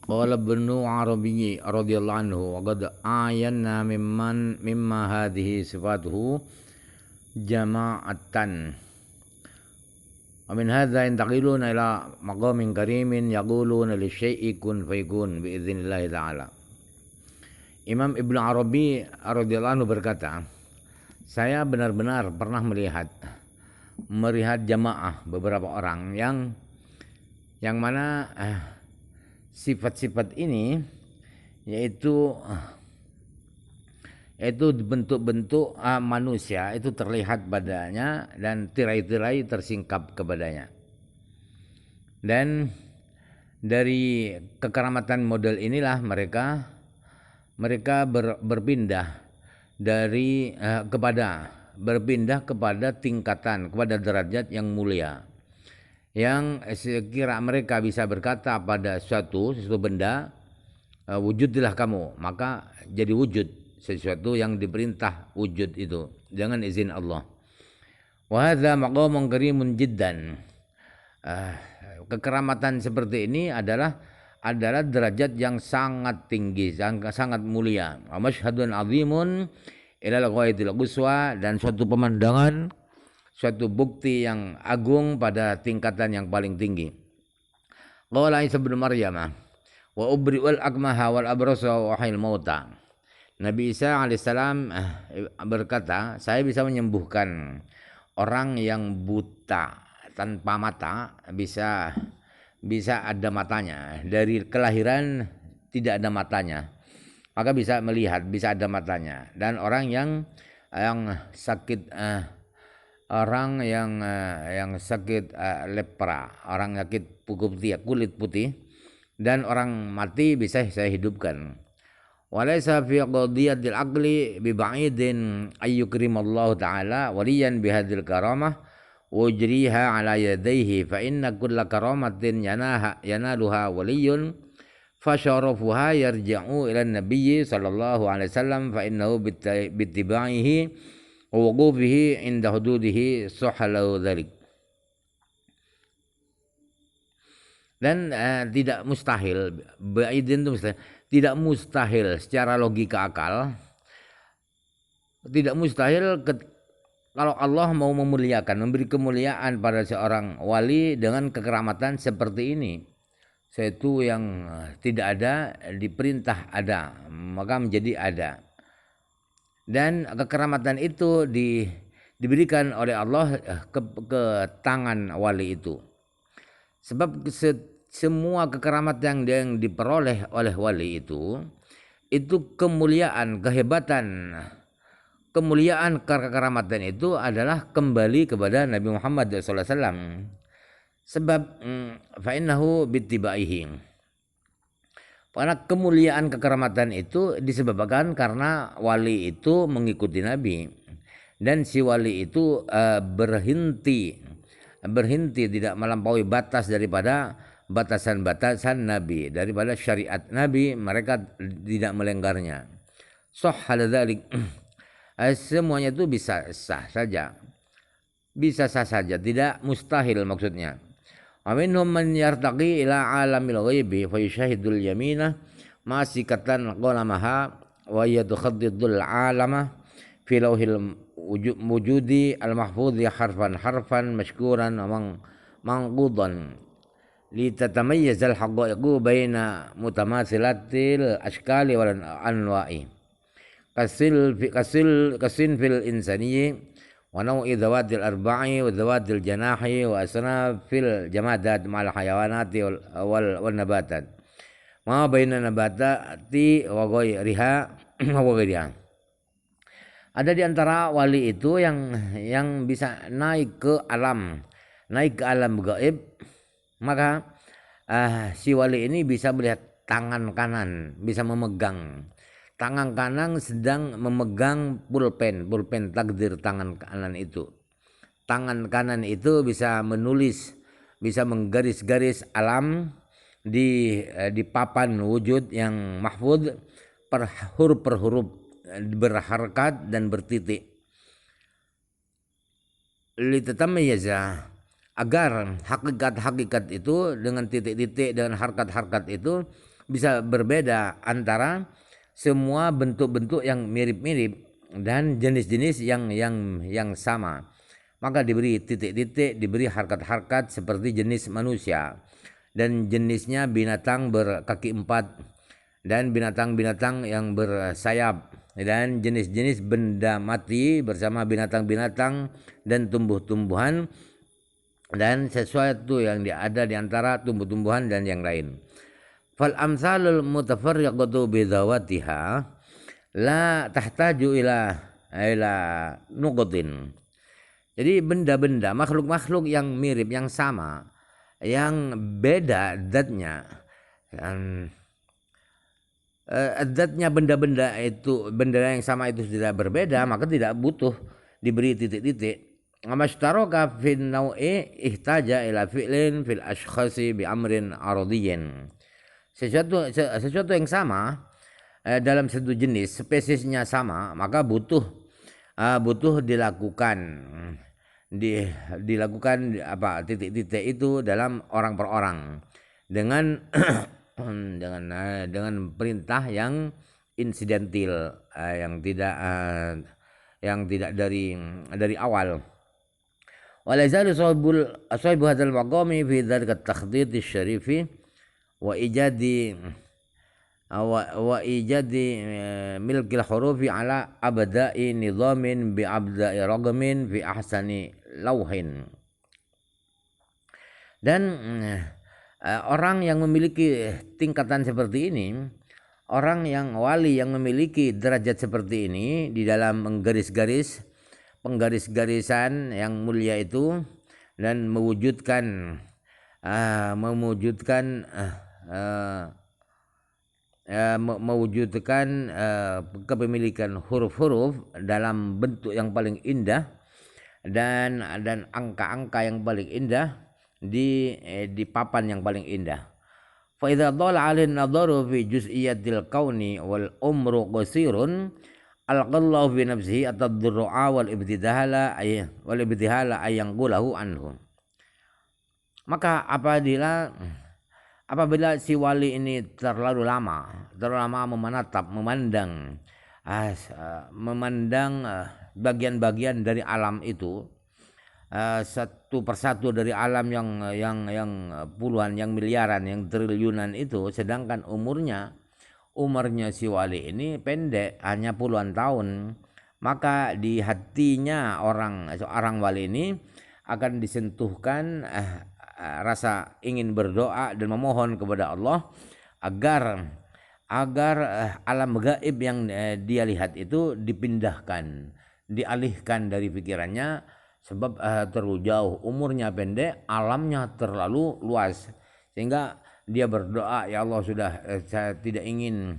Qala Ibnu Arabi radhiyallahu anhu wa qad ayanna mimma hadhihi sifatuhu jama'atan. Wa min hadza intaqiluna ila maqamin karimin yaquluna li syai'i kun fayakun bi idznillah taala. Imam Ibnu Arabi radhiyallahu anhu berkata, saya benar-benar pernah melihat jamaah beberapa orang yang mana sifat-sifat ini yaitu bentuk-bentuk manusia itu terlihat padanya dan tirai-tirai tersingkap kepadanya. Dan dari kekeramatan model inilah mereka berpindah kepada tingkatan, kepada derajat yang mulia, yang sekira mereka bisa berkata pada suatu benda, wujudlah kamu, maka jadi wujud sesuatu yang diperintah wujud itu dengan izin Allah. Wa hadza maqamun karimun jiddan. Kekeramatan seperti ini adalah derajat yang sangat tinggi, sangat mulia. Wa masyhadun azimun ilal ghayatil quswa, dan suatu pemandangan, suatu bukti yang agung pada tingkatan yang paling tinggi. Qala Isa bin Maryam wa ubri'ul akmaha wal abrasa wa uhyil mauta. Nabi Isa alaihissalam berkata, saya bisa menyembuhkan orang yang buta tanpa mata, bisa ada matanya, dari kelahiran tidak ada matanya, maka bisa melihat, bisa ada matanya. Dan orang yang sakit lepra, orang sakit kulit putih, dan orang mati bisa saya hidupkan. Walaysa fi qadiyatil aqli bi ba'idin ayyukrimallahu ta'ala waliyan bihadil karamah wajriha ala yadayhi fa inna kulla karamatin yanaluha waliyun fasyarafuha yarja'u ila nabiyyi sallallahu alaihi wasallam fa innahu bittiba'ihi wa wuqufihi inda hududihi sahhalahu dzalik. Dan tidak mustahil, ba'idin itu mustahil, tidak mustahil secara logika akal, tidak mustahil kalau Allah mau memuliakan, memberi kemuliaan pada seorang wali dengan kekeramatan seperti ini. Sesuatu yang tidak ada diperintah ada, maka menjadi ada. Dan kekeramatan itu diberikan oleh Allah ke tangan wali itu. Sebab semua kekeramatan yang diperoleh oleh wali itu kemuliaan, kehebatan, kemuliaan kekeramatan itu adalah kembali kepada Nabi Muhammad SAW. Sebab fa'innahu bittibaihi, karena kemuliaan kekeramatan itu disebabkan karena wali itu mengikuti Nabi, dan si wali itu berhenti tidak melampaui batas daripada batasan-batasan Nabi, daripada syariat Nabi, mereka tidak melanggarnya. Sahhal dzalik. Semuanya itu bisa sah saja, tidak mustahil maksudnya. Aminhum man yartaqi ila alamil ghaibi fa yushahidul yaminah masikatan qalamaha wa yadkhaddidul alama fi lauhil wujudi al-mahfudhi harfan mashkuran wa manqudan litatamayyiz al-haqaiqu baina mutamathilatil ashkali wal anwa'i kasin fil insaniyyi wa naw'i dhawatil arba'i wa dhawatil janahi wa asnafil jamadat ma'al hayawanati wal nabatat ma baina nabatati wa ghairiha wa ghairiha. Ada di antara wali itu yang bisa naik ke alam gaib, maka si wali ini bisa melihat tangan kanan, bisa memegang tangan kanan sedang memegang pulpen takdir. Tangan kanan itu bisa menulis, bisa menggaris-garis alam di papan wujud yang mahfud per huruf berharkat dan bertitik. Litatamayyaza, agar hakikat itu dengan titik-titik dan harkat-harkat itu bisa berbeda antara semua bentuk-bentuk yang mirip-mirip dan jenis-jenis yang sama. Maka diberi titik-titik, diberi harkat-harkat seperti jenis manusia dan jenisnya binatang berkaki empat dan binatang-binatang yang bersayap dan jenis-jenis benda mati bersama binatang-binatang dan tumbuh-tumbuhan dan sesuatu yang ada di antara tumbuh-tumbuhan dan yang lain. Fal amsalul mutafarriqatu bidawatiha la tahtaju ila nuqtin. Jadi benda-benda, makhluk-makhluk yang mirip, yang sama, yang beda zatnya, zatnya benda-benda itu, benda yang sama itu tidak berbeda, maka tidak butuh diberi titik-titik. Mastaraka fin nau'i ihtaja ila fi'lin fil ashkhasi bi amrin aradiyyin. Sesuatu yang sama dalam satu jenis, spesiesnya sama, maka butuh dilakukan titik-titik itu dalam orang per orang dengan dengan perintah yang insidentil, yang tidak dari awal. Walazal sahibu hadzal maqami fi dzalika at-takhdid asy-syarifi wa ijadi milkil hurufi ala abda'i nizamin bi abda'i ragamin fi ahsani lauhin. Dan orang yang memiliki tingkatan seperti ini, orang yang wali yang memiliki derajat seperti ini di dalam penggaris-garisan yang mulia itu dan mewujudkan kepemilikan huruf-huruf dalam bentuk yang paling indah dan angka-angka yang paling indah di papan yang paling indah. Fa idza dhalla 'alaihi nadharu fi juz'iyatil kauni wal umru qasirun alqallahu fi nafsihi atadru'a wal ibtidahala ayanqulahu anhu. Maka apabila si wali ini terlalu lama memandang bagian-bagian dari alam itu, satu persatu dari alam yang puluhan, yang miliaran, yang triliunan itu, sedangkan umurnya si wali ini pendek, hanya puluhan tahun, maka di hatinya seorang wali ini akan disentuhkan rasa ingin berdoa dan memohon kepada Allah agar alam gaib yang dia lihat itu dipindahkan, dialihkan dari pikirannya, sebab terlalu jauh, umurnya pendek, alamnya terlalu luas, sehingga dia berdoa, ya Allah, sudah saya tidak ingin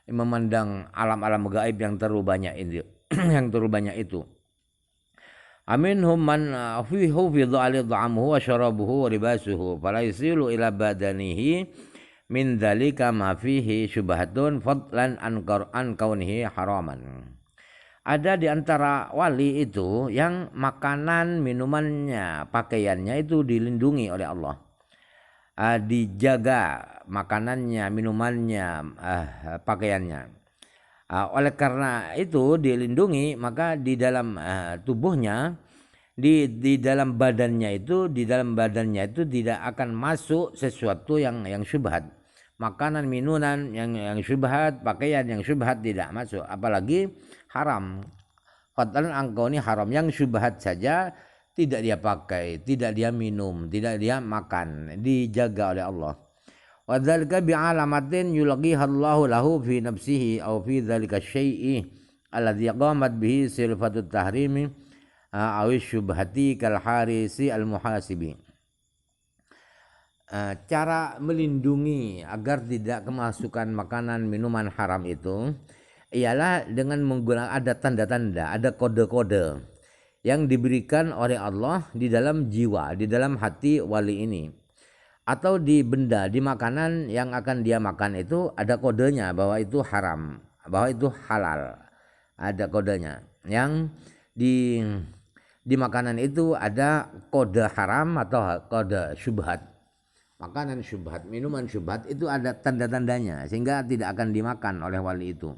memandang alam-alam gaib yang terlalu banyak itu. Aminhum man fi hufidha ali dha'amuhu wa syarabuhu wa libasuhu fala yusilu ila badanihi min dzalika ma fihi syubhatun fadlan an kaunihi haraman. Ada di antara wali itu yang makanan, minumannya, pakaiannya itu dilindungi oleh Allah, dijaga makanannya, minumannya, pakaiannya. Oleh karena itu dilindungi, maka di dalam tubuhnya, di dalam badannya itu tidak akan masuk sesuatu yang syubhat. Makanan, minuman yang syubhat, pakaian yang syubhat tidak masuk, apalagi haram. Fadlan angkauni haram, yang syubhat saja tidak dia pakai, tidak dia minum, tidak dia makan, dijaga oleh Allah. Wa dzalika bi alamatin yulqiha Allahu lahu fi nafsihi aw fi dzalika syai'i alladhi qamat bihi sifatut tahrimi aw syubhati kal harisi al muhasibi. Cara melindungi agar tidak kemasukan makanan, minuman haram itu ialah dengan menggunakan ada tanda-tanda, ada kode-kode yang diberikan oleh Allah di dalam jiwa, di dalam hati wali ini, atau di benda, di makanan yang akan dia makan itu ada kodenya bahwa itu haram, bahwa itu halal, ada kodenya. Yang di makanan itu ada kode haram atau kode syubhat. makanan syubhat, minuman syubhat itu ada tanda-tandanya sehingga tidak akan dimakan oleh wali itu.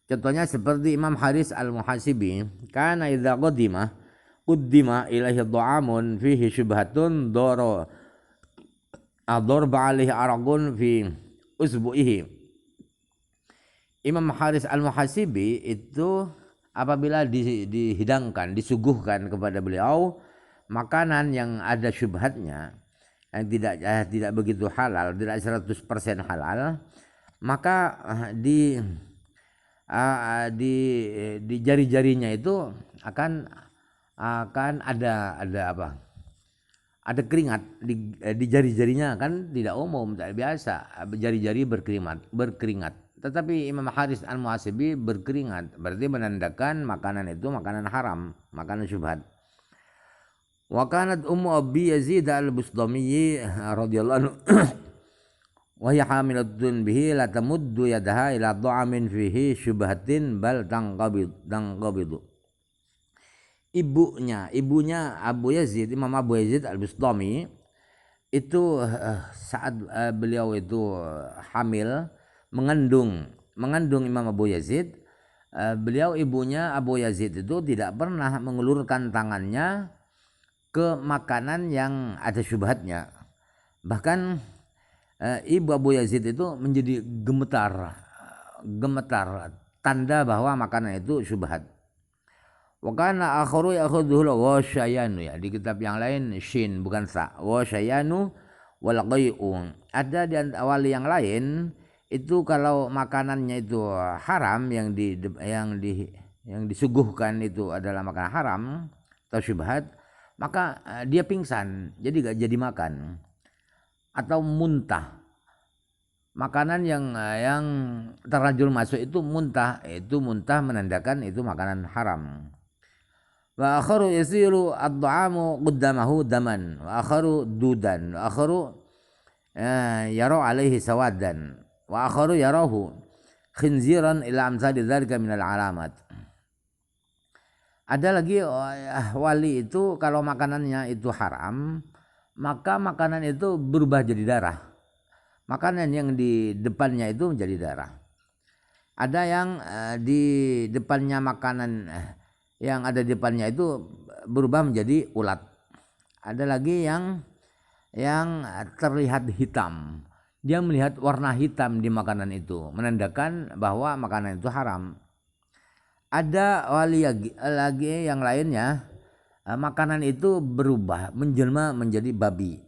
Contohnya seperti Imam Haris Al-Muhasibi, kana idza qaddima ilaihi dha'amun fihi syubhatun darba alaihi araqun fi usbu'ihi. Imam Haris Al-Muhasibi itu apabila dihidangkan, disuguhkan kepada beliau makanan yang ada syubhatnya, yang tidak begitu halal, tidak 100% halal, maka di jari-jarinya itu akan ada apa? Ada keringat di jari-jarinya, kan tidak umum, tidak biasa jari-jari berkeringat. Tetapi Imam Haris Al-Muhasibi berkeringat, berarti menandakan makanan itu makanan haram, makanan syubhat. Wa kanat Ummu Abi Yazid Al-Bustami radhiyallahu anhu wa hiya hamilatun bihi la tamuddu yadaha ila dha'amin fihi syubhatin bal tanqabidu. Ibunya Abu Yazid, Imam Abu Yazid Al-Bustami itu saat beliau itu hamil, mengandung Imam Abu Yazid, beliau ibunya Abu Yazid itu tidak pernah mengulurkan tangannya ke makanan yang ada syubhatnya. Bahkan ibu Abu Yazid itu menjadi gemetar tanda bahwa makanan itu syubhat. Wa kana akharu ya'khudhu wa syayanu, ya di kitab yang lain shin bukan sa, wa syayanu wal qai'u. Ada di wali yang lain itu kalau makanannya itu haram, yang disuguhkan itu adalah makanan haram atau syubhat, maka dia pingsan, jadi gak jadi makan, atau muntah. Makanan yang terlanjur masuk itu muntah menandakan itu makanan haram. Wa akharu yasiru ad-dha'amu qaddamahu daman wa akharu dudan wa akharu yara alaihi sawadan wa akharu yarahu khinziran ila amsali dzalika minal alamat. Ada lagi wali itu kalau makanannya itu haram, maka makanan itu berubah jadi darah. Makanan yang di depannya itu menjadi darah. Ada yang di depannya makanan yang ada di depannya itu berubah menjadi ulat. Ada lagi yang terlihat hitam. Dia melihat warna hitam di makanan itu, menandakan bahwa makanan itu haram. Ada wali lagi yang lainnya, makanan itu berubah menjelma menjadi babi.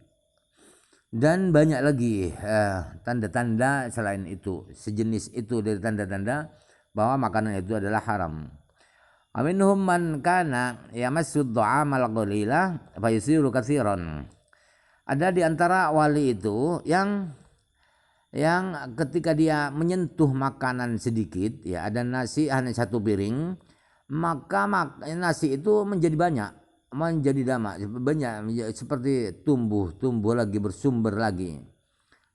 Dan banyak lagi tanda-tanda selain itu, sejenis itu dari tanda-tanda bahwa makanan itu adalah haram. Aminhum man kana yamassud dha'amal qalila fa yusiru katsiran. Ada di antara wali itu yang ketika dia menyentuh makanan sedikit, ya ada nasi hanya satu piring, maka nasi itu menjadi banyak, menjadi banyak, seperti tumbuh lagi, bersumber lagi,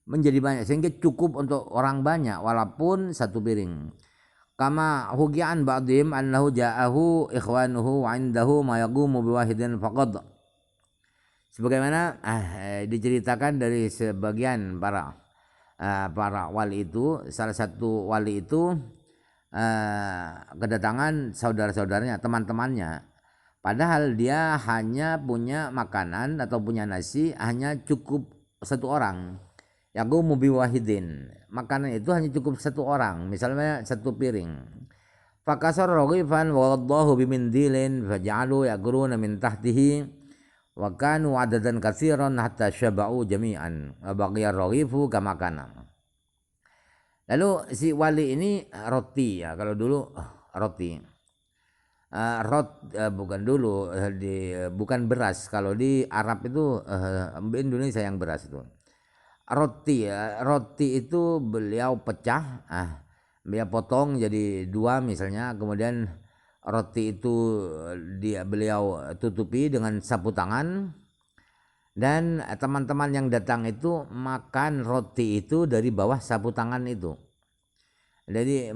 menjadi banyak sehingga cukup untuk orang banyak walaupun satu piring. Kama hugi'an ba'dihim annahu ja'ahu ikhwanuhu wa indahu ma yaqumu biwahidin faqad. Sebagaimana diceritakan dari sebagian para wali itu, salah satu wali itu kedatangan saudara-saudaranya, teman-temannya, padahal dia hanya punya makanan atau punya nasi hanya cukup satu orang. Yaqumu biwahidin, makanan itu hanya cukup satu orang, misalnya satu piring. Fakasar raghifan wa waddahu bimindilin faja'alu yaqruna min tahtihi wa kanu adadan katsiran hatta syaba'u jami'an wa baqiya raghifu kama kana. Lalu si wali ini roti, ya kalau dulu roti. Bukan beras. Kalau di Arab itu Indonesia yang beras itu. Roti itu beliau pecah, dia potong jadi dua misalnya, kemudian roti itu beliau tutupi dengan sapu tangan, dan teman-teman yang datang itu makan roti itu dari bawah sapu tangan itu. Jadi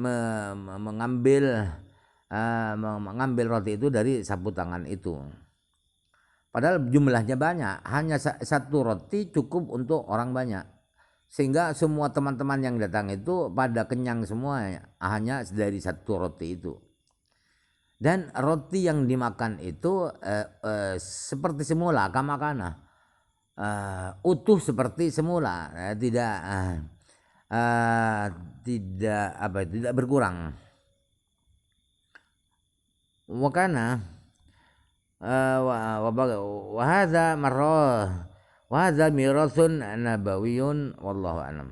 mengambil roti itu dari sapu tangan itu. Padahal jumlahnya banyak, hanya satu roti cukup untuk orang banyak. Sehingga semua teman-teman yang datang itu pada kenyang semua hanya dari satu roti itu. Dan roti yang dimakan itu seperti semula, kamakana, utuh seperti semula, tidak berkurang. Wakana wa hadza mirathun nabawiyun wallahu alam.